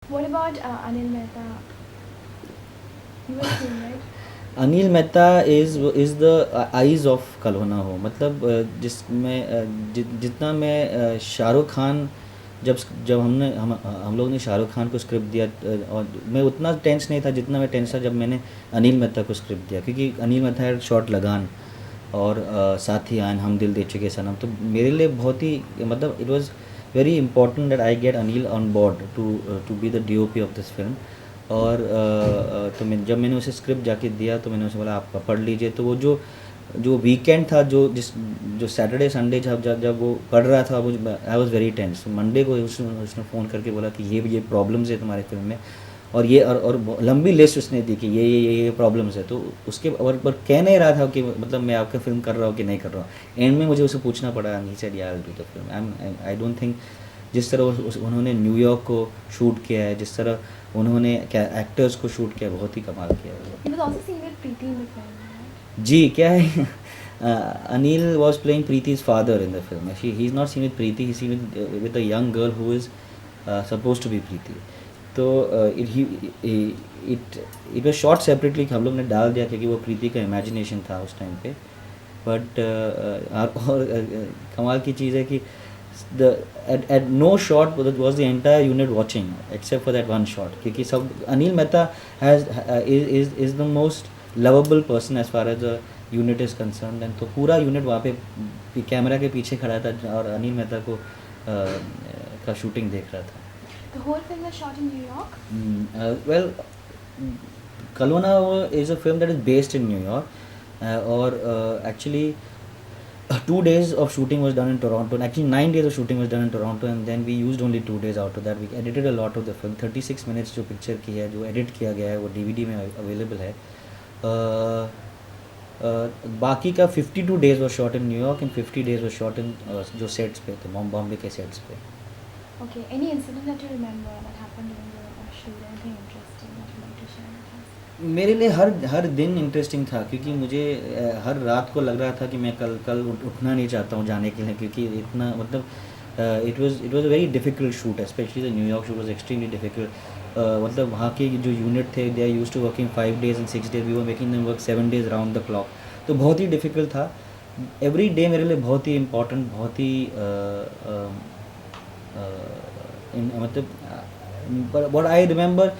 What about Anil Mehta? You were saying, right? Anil Mehta is the eyes of कल हो ना हो, मतलब जिसमें जितना मैं शाहरुख खान, जब जब हम लोग ने शाहरुख खान को स्क्रिप्ट दिया, और मैं उतना टेंस नहीं था जितना मैं टेंस था जब मैंने अनिल मेहता को स्क्रिप्ट दिया, क्योंकि अनिल मेहता है शॉर्ट लगान, और साथ ही आन हम दिल दे चुके सनम, तो मेरे लिए बहुत ही, मतलब it was very important that I get Anil on board to be the DOP of this film. और तो जब मैंने उसे स्क्रिप्ट जाके दिया तो मैंने उसे बोला आप पढ़ लीजिए, तो वो जो जो वीकेंड था, जो सैटरडे संडे जब वो पढ़ रहा था, वो I was very tense. Monday को उसने फ़ोन करके बोला कि ये प्रॉब्लम्स है तुम्हारे फिल्म में, और ये और लंबी लिस्ट उसने दी कि ये प्रॉब्लम्स है, तो उसके और पर कह नहीं रहा था कि मतलब मैं आपका फ़िल्म कर रहा हूँ कि नहीं कर रहा हूँ। एंड में मुझे उसे पूछना पड़ा, ही सेड या I do the film. I don't think जिस तरह उन्होंने न्यूयॉर्क को शूट किया है, जिस तरह उन्होंने क्या एक्टर्स को शूट किया, बहुत ही कमाल किया है। He was also seen with Preeti in the film, right? जी, क्या है Anil was playing Preeti's father in the film. He's not seen with Preeti, he's seen with a young girl who is supposed to be Preeti. तो it was shot separately, हम लोग ने डाल दिया क्योंकि वो प्रीति का इमेजिनेशन था उस टाइम पे। बट और कमाल की चीज़ है कि the at no shot was the entire unit watching except for that one shot, क्योंकि सब Anil Mehta has is the most lovable person as far as the unit is concern, and तो पूरा यूनिट वहाँ पे कैमरा के पीछे खड़ा था और अनिल मेहता को का शूटिंग देख रहा था। The whole film was shot in New York. Well, Kalona is a film that is based in New York, or actually 2 days of shooting was done in Toronto, and actually 9 days of shooting was done in Toronto, and then we used only 2 days out of that. We edited a lot of the film, 36 minutes जो picture की है, जो edit किया गया है वो DVD में available है। बाकी का 52 days was shot in New York and 50 days was shot in जो सेट्स पे थे, बॉम्बे के सेट्स पे। Okay. Any incident that you remember that happened during the shoot? Anything interesting that you like to share with us? मेरे लिए हर दिन interesting था, क्योंकि मुझे हर रात को लग रहा था कि मैं कल उठना नहीं चाहता हूँ जाने के लिए, क्योंकि इतना मतलब it was a very difficult shoot, specially the New York shoot was extremely difficult. मतलब वहाँ के जो यूनिट थे, they are used to working 5 days and 6 days, we were making them work 7 days round the clock, तो बहुत ही difficult था। Every day मेरे लिए बहुत ही इम्पोर्टेंट, बहुत ही मतलब व्हाट आई रिमेंबर,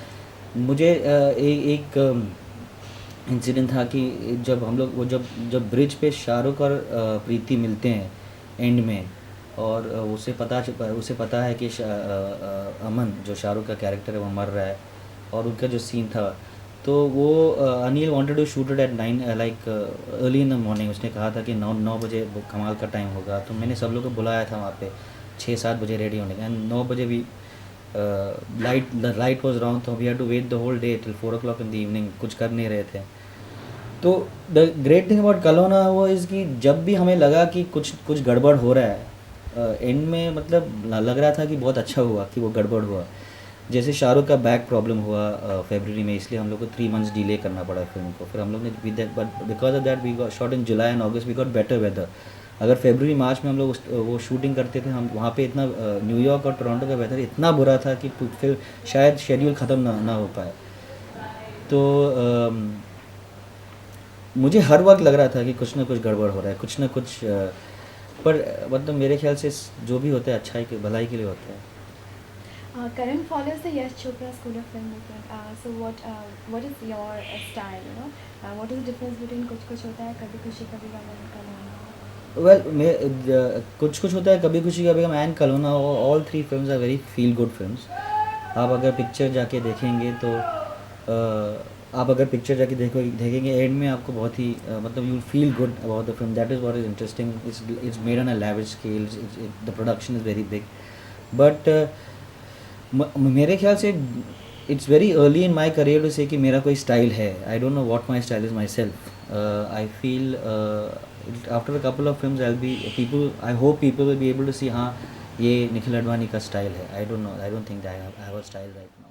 मुझे एक इंसिडेंट था कि जब हम लोग वो जब ब्रिज पे शाहरुख और प्रीति मिलते हैं एंड में, और उसे पता है कि अमन जो शाहरुख का कैरेक्टर है वो मर रहा है, और उनका जो सीन था, तो वो Anil wanted to shoot it at 9 like early in the morning. उसने कहा था कि 9 बजे कमाल का टाइम होगा, तो मैंने सब लोग को बुलाया था वहाँ पे 6-7 बजे रेडी होने का, एंड 9 बजे भी द लाइट वॉज रॉन्ग, तो we had to wait the whole day till 4 o'clock in the evening, कुछ कर नहीं रहे थे। तो द ग्रेट थिंग अबाउट कलोना वो इज़ कि जब भी हमें लगा कि कुछ गड़बड़ हो रहा है, एंड में मतलब लग रहा था कि बहुत अच्छा हुआ कि वो गड़बड़ हुआ। जैसे शाहरुख का बैक प्रॉब्लम हुआ फरवरी में, इसलिए हम लोग को 3 months डिले करना पड़ा फिल्म को। फिर हम लोग ने but because of that we got shot in July and August, we got better weather. अगर फरवरी मार्च में हम लोग वो शूटिंग करते थे, हम वहाँ पे इतना न्यूयॉर्क और टोरंटो का वेदर इतना बुरा था कि फिर शायद शेड्यूल ख़त्म ना हो पाए। तो मुझे हर वक्त लग रहा था कि कुछ ना कुछ गड़बड़ हो रहा है, कुछ ना कुछ पर मतलब मेरे ख्याल से जो भी होता है अच्छाई के भलाई के लिए होता है। Karan follows the Yash Chopra school of filmmaking. So what is your style? You know, what is the difference between कुछ कुछ होता है, कभी खुशी कभी गम and कल वेल कुछ कुछ होता है, कभी खुशी कभी गम एंड कल होना, all 3 films are very feel good films. आप अगर पिक्चर जाके देखेंगे तो आप अगर पिक्चर जाके देखेंगे एंड में आपको बहुत ही मतलब you feel good about the film, that is what is interesting. It's made on a lavish scale, the production is very big, but मेरे ख्याल से it's very early in my career to say कि मेरा कोई style है। I don't know what my style is myself. I feel after a couple of films I will be people, I hope people will be able to सी हाँ ये निखिल अडवाणी का style है। I don't no, I don't think I have a style right now.